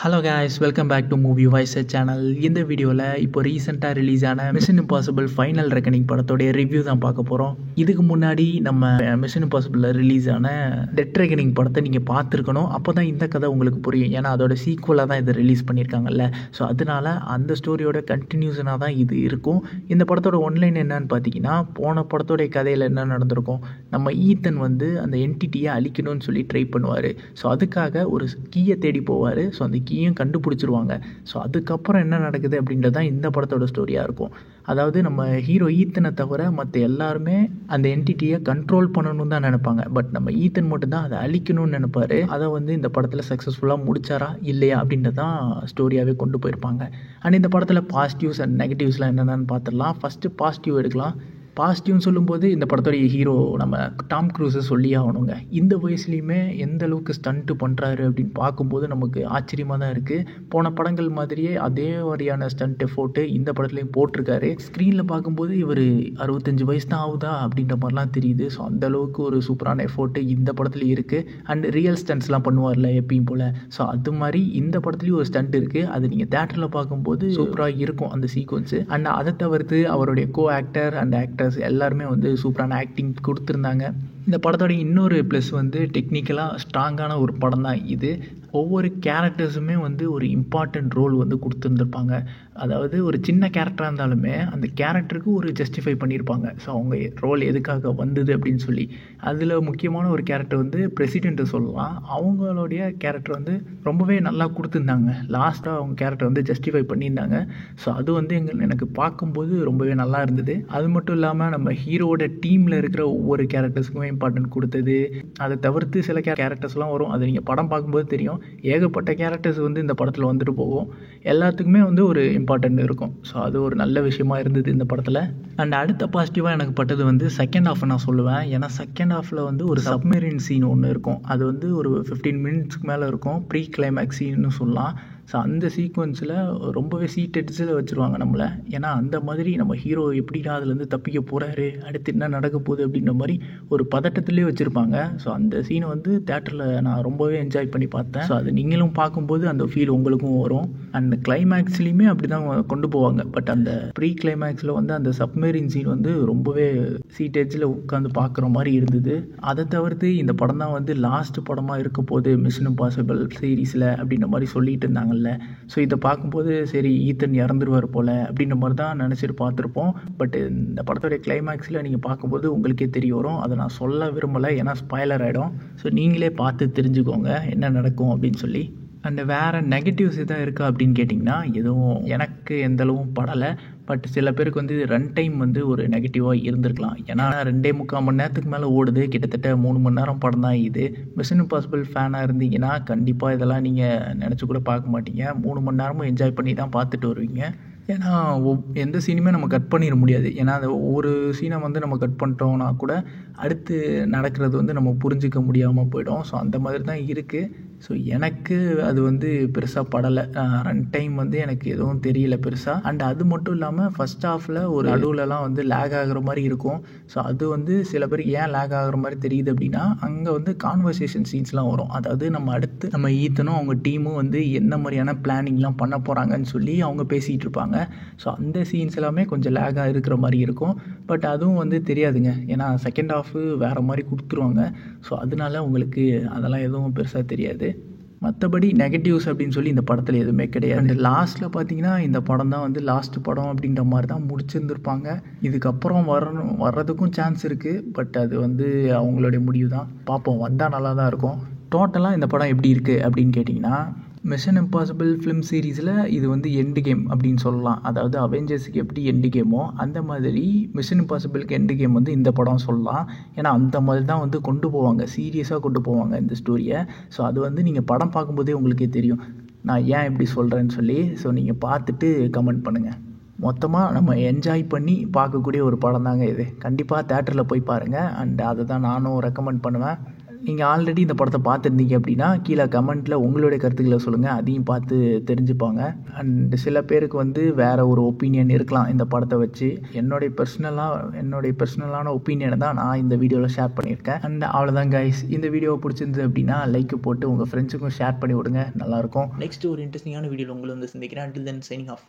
Hello guys, welcome back to movie voice channel. இந்த வீடியோவில் இப்போ ரீசெண்டாக ரிலீஸ் ஆன மிஷன் இம்பாசிபிள் ஃபைனல் ரெக்கனிங் படத்தோடைய ரிவ்யூ தான் பார்க்க போகிறோம். இதுக்கு முன்னாடி நம்ம மிஷன் இம்பாசிபிளில் ரிலீஸ் ஆன டெட் ரெக்கனிங் படத்தை நீங்கள் பார்த்துருக்கணும். அப்போ தான் இந்த கதை உங்களுக்கு புரியும். ஏன்னா அதோட சீக்குவலாக தான் இதை ரிலீஸ் பண்ணியிருக்காங்கல்ல. ஸோ அதனால் அந்த ஸ்டோரியோட கண்டினியூஷனாக தான் இது இருக்கும். இந்த படத்தோட ஒன்லைன் என்னன்னு பார்த்தீங்கன்னா, போன படத்தோடைய கதையில் என்ன நடந்திருக்கும், நம்ம ஈத்தன் வந்து அந்த என்டிட்டியை அழிக்கணும்னு சொல்லி ட்ரை பண்ணுவார். ஸோ அதுக்காக ஒரு கீயை தேடி போவார். ஸோ அந்த கீயும் கண்டுபிடிச்சிருவாங்க. ஸோ அதுக்கப்புறம் என்ன நடக்குது அப்படின்றது தான் இந்த படத்தோட ஸ்டோரியாக இருக்கும். அதாவது நம்ம ஹீரோ ஈத்தனை தவிர மற்ற எல்லாருமே அந்த என்டிட்டியை கண்ட்ரோல் பண்ணணும்னு தான் நினைப்பாங்க. பட் நம்ம ஈத்தன் மட்டும்தான் அதை அழிக்கணும்னு நினைப்பாரு. அதை வந்து இந்த படத்தில் சக்ஸஸ்ஃபுல்லாக முடிச்சாரா இல்லையா அப்படின்றது தான் ஸ்டோரியாகவே கொண்டு போயிருப்பாங்க. அண்ட் இந்த படத்தில் பாசிட்டிவ்ஸ் அண்ட் நெகட்டிவ்ஸ்லாம் என்னென்னு பார்த்துடலாம். ஃபஸ்ட்டு பாசிட்டிவ் எடுக்கலாம். பாசிட்டிவ்னு சொல்லும்போது இந்த படத்தோடைய ஹீரோ நம்ம டாம் க்ரூஸை சொல்லி ஆகணுங்க. இந்த வயசுலேயுமே எந்த அளவுக்கு ஸ்டண்ட்டு பண்ணுறாரு அப்படின்னு பார்க்கும்போது நமக்கு ஆச்சரியமாக தான் இருக்குது. போன படங்கள் மாதிரியே அதே மாதிரியான ஸ்டண்ட் எஃபோர்ட்டு இந்த படத்துலையும் போட்டிருக்காரு. ஸ்க்ரீனில் பார்க்கும்போது இவர் 65 வயசு தான் ஆகுதா அப்படின்ற மாதிரிலாம் தெரியுது. ஸோ அந்தளவுக்கு ஒரு சூப்பரான எஃபோர்ட்டு இந்த படத்துலையும் இருக்குது. அண்ட் ரியல் ஸ்டண்ட்ஸ்லாம் பண்ணுவார்ல எப்பயும் போல். ஸோ அது மாதிரி இந்த படத்துலேயும் ஒரு ஸ்டண்ட் இருக்குது. அது நீங்கள் தேட்டரில் பார்க்கும்போது சூப்பராக இருக்கும் அந்த சீக்வன்ஸு. அண்ட் அதை தவிர்த்து அவருடைய கோ ஆக்டர் அண்ட் ஆக்டர்ஸ் எல்லாருமே வந்து சூப்பரான ஆக்டிங் கொடுத்துருந்தாங்க. இந்த படத்தோட இன்னொரு ப்ளஸ் வந்து டெக்னிக்கலாக ஸ்ட்ராங்கான ஒரு படம் தான் இது. ஒவ்வொரு கேரக்டர்ஸுமே வந்து ஒரு இம்பார்ட்டண்ட் ரோல் வந்து கொடுத்துருந்துருப்பாங்க. அதாவது ஒரு சின்ன கேரக்டராக இருந்தாலுமே அந்த கேரக்டருக்கு ஒரு ஜஸ்டிஃபை பண்ணியிருப்பாங்க. ஸோ அவங்க ரோல் எதுக்காக வந்தது அப்படின்னு சொல்லி. அதில் முக்கியமான ஒரு கேரக்டர் வந்து பிரசிடெண்ட்டு சொல்லலாம். அவங்களுடைய கேரக்டர் வந்து ரொம்பவே நல்லா கொடுத்துருந்தாங்க. லாஸ்ட்டாக அவங்க கேரக்டர் வந்து ஜஸ்டிஃபை பண்ணியிருந்தாங்க. ஸோ அது வந்து எனக்கு பார்க்கும்போது ரொம்பவே நல்லா இருந்தது. அது மட்டும் இல்லாமல் நம்ம ஹீரோவோட டீமில் இருக்கிற ஒவ்வொரு கேரக்டர்ஸுக்குமே இம்பார்ட்டன்ட் கொடுத்தது. அதை தவிர்த்து சில கேரக்டர்ஸ்லாம் வரும். அது நீங்கள் படம் பார்க்கும்போது தெரியும். ஏகப்பட்ட கேரக்டர்ஸ் வந்து இந்த படத்தில் வந்துட்டு போகும். எல்லாத்துக்குமே வந்து ஒரு இம்பார்ட்டன்ட் இருக்கும். ஸோ அது ஒரு நல்ல விஷயமா இருந்தது இந்த படத்தில். அண்ட் அடுத்த பாசிட்டிவாக எனக்கு பட்டது வந்து செகண்ட் ஹாஃப் நான் சொல்லுவேன். ஏன்னா செகண்ட் ஹாஃபில் வந்து ஒரு சப்மெரின் சீன் ஒன்று இருக்கும். அது வந்து ஒரு 15 மினிட்ஸ்க்கு மேலே இருக்கும். ப்ரீ கிளைமேக்ஸ் சீன்னு சொல்லலாம். ஸோ அந்த சீக்வன்ஸில் ரொம்பவே சீட் எடிச்சில் வச்சுருவாங்க நம்மளை. ஏன்னா அந்த மாதிரி நம்ம ஹீரோ எப்படின்னா அதுலேருந்து தப்பிக்க போகிறாரு, அடுத்து என்ன நடக்க போகுது அப்படின்ற மாதிரி ஒரு பதட்டத்துலேயே வச்சுருப்பாங்க. ஸோ அந்த சீனை வந்து தேட்டரில் நான் ரொம்பவே என்ஜாய் பண்ணி பார்த்தேன். ஸோ அது நீங்களும் பார்க்கும்போது அந்த ஃபீல் உங்களுக்கும் வரும். அண்ட் கிளைமேக்ஸ்லேயுமே அப்படி தான் கொண்டு போவாங்க. பட் அந்த ப்ரீ கிளைமேக்ஸில் வந்து அந்த சப்மெரின் சீன் வந்து ரொம்பவே சீட் எட்ஜில் உட்காந்து பார்க்குற மாதிரி இருந்தது. அதை தவிர்த்து இந்த படம் தான் வந்து லாஸ்ட் படமாக இருக்க போது மிஷன் இம்பாசிபிள் சீரீஸில் அப்படின்ற மாதிரி சொல்லிட்டு இருந்தாங்க. ஸோ இதை பார்க்கும்போது சரி ஈத்தன் இறந்துருவார் போல் அப்படின்ற மாதிரி தான் நினச்சிட்டு பார்த்துருப்போம். பட் இந்த படத்தோடைய கிளைமேக்ஸில் நீங்கள் பார்க்கும்போது உங்களுக்கே தெரிய வரும். அதை நான் சொல்ல விரும்பலை, ஏன்னா ஸ்பாய்லர் ஆகிடும். ஸோ நீங்களே பார்த்து தெரிஞ்சுக்கோங்க என்ன நடக்கும் அப்படின்னு சொல்லி. அண்ட் வேறு நெகட்டிவ்ஸ் எதாவது இருக்கா அப்படின்னு கேட்டிங்கன்னா எதுவும் எனக்கு எந்தளவும் படலை. பட் சில பேருக்கு வந்து ரன் டைம் வந்து ஒரு நெகட்டிவாக இருந்திருக்கலாம். ஏன்னா 2.25 மணி நேரத்துக்கு மேலே ஓடுது. கிட்டத்தட்ட 3 மணி நேரம் படம் தான் இது. மிஷன் இம்பாசிபிள் ஃபேனாக இருந்தீங்கன்னா கண்டிப்பாக இதெல்லாம் நீங்கள் நினச்சி கூட பார்க்க மாட்டீங்க. 3 மணி நேரமும் என்ஜாய் பண்ணி தான் பார்த்துட்டு வருவீங்க. ஏன்னா எந்த சீனுமே நம்ம கட் பண்ணிட முடியாது. ஏன்னா அந்த ஒவ்வொரு சீனை வந்து நம்ம கட் பண்ணிட்டோம்னா கூட அடுத்து நடக்கிறது வந்து நம்ம புரிஞ்சிக்க முடியாமல் போயிடும். ஸோ அந்த மாதிரி தான் இருக்குது. ஸோ எனக்கு அது வந்து பெருசாக படலை. ரன் டைம் வந்து எனக்கு எதுவும் தெரியல பெருசாக. அண்ட் அது மட்டும் இல்லாமல் ஃபஸ்ட் ஹாஃபில் ஒரு நடுவுலலாம் வந்து லேக் ஆகிற மாதிரி இருக்கும். ஸோ அது வந்து சில பேருக்கு ஏன் லேக் ஆகிற மாதிரி தெரியுது அப்படின்னா, அங்கே வந்து கான்வர்சேஷன் சீன்ஸ்லாம் வரும். அதாவது நம்ம ஈத்தனும் அவங்க டீமும் வந்து என்ன மாதிரியான பிளானிங்லாம் பண்ண போகிறாங்கன்னு சொல்லி அவங்க பேசிகிட்டு இருப்பாங்க. ஸோ அந்த சீன்ஸ் எல்லாமே கொஞ்சம் லேக்காக இருக்கிற மாதிரி இருக்கும். பட் அதுவும் வந்து தெரியாதுங்க. ஏன்னா செகண்ட் ஹாஃபு வேறு மாதிரி கொடுத்துருவாங்க. ஸோ அதனால உங்களுக்கு அதெல்லாம் எதுவும் பெருசாக தெரியாது. மற்றபடி நெகட்டிவ்ஸ் அப்படின்னு சொல்லி இந்த படத்தில் எதுவுமே கிடையாது. அண்ட் லாஸ்ட்டில் பார்த்தீங்கன்னா இந்த படம் தான் வந்து லாஸ்ட் படம் அப்படின்ற மாதிரி தான் முடிச்சிருந்துருப்பாங்க. இதுக்கப்புறம் வர்றதுக்கும் சான்ஸ் இருக்குது. பட் அது வந்து அவங்களுடைய முடிவு தான். பார்ப்போம், வந்தால் நல்லா தான் இருக்கும். டோட்டலாக இந்த படம் எப்படி இருக்குது அப்படின்னு கேட்டிங்கன்னா, மிஷன் இம்பாசிபிள் ஃபிலிம் சீரீஸில் இது வந்து எண்டு கேம் அப்படின்னு சொல்லலாம். அதாவது அவெஞ்சர்ஸுக்கு எப்படி எண்டு கேமோ அந்த மாதிரி மிஷன் இம்பாசிபிளுக்கு எண்டு கேம் வந்து இந்த படம் சொல்லலாம். ஏன்னா அந்த மாதிரி தான் வந்து கொண்டு போவாங்க, சீரியஸாக கொண்டு போவாங்க இந்த ஸ்டோரியை. ஸோ அது வந்து நீங்கள் படம் பார்க்கும்போதே உங்களுக்கே தெரியும் நான் ஏன் இப்படி சொல்கிறேன்னு சொல்லி. ஸோ நீங்கள் பார்த்துட்டு கமெண்ட் பண்ணுங்கள். மொத்தமாக நம்ம என்ஜாய் பண்ணி பார்க்கக்கூடிய ஒரு படம் தாங்க இது. கண்டிப்பாக தேட்டரில் போய் பாருங்கள். அண்ட் அதை தான் நானும் ரெக்கமெண்ட் பண்ணுவேன். நீங்கள் ஆல்ரெடி இந்த படத்தை பார்த்துருந்தீங்க அப்படின்னா கீழே கமெண்ட்டில் உங்களுடைய கருத்துக்களை சொல்லுங்கள், அதையும் பார்த்து தெரிஞ்சுப்பாங்க. அண்ட் சில பேருக்கு வந்து வேறு ஒரு ஒப்பீனியன் இருக்கலாம் இந்த படத்தை வச்சு. என்னுடைய பர்சனலான ஒப்பீனியனை தான் நான் இந்த வீடியோவில் ஷேர் பண்ணியிருக்கேன். அண்ட் அவ்வளோதான் கைஸ். இந்த வீடியோ பிடிச்சிருந்தது அப்படின்னா லைக் போட்டு உங்கள் ஃப்ரெண்ட்ஸுக்கும் ஷேர் பண்ணி விடுங்க, நல்லாயிருக்கும். நெக்ஸ்ட் ஒரு இன்ட்ரெஸ்டிங்கான வீடியோவில் உங்களை வந்து சந்திக்கிறேன். until then signing off.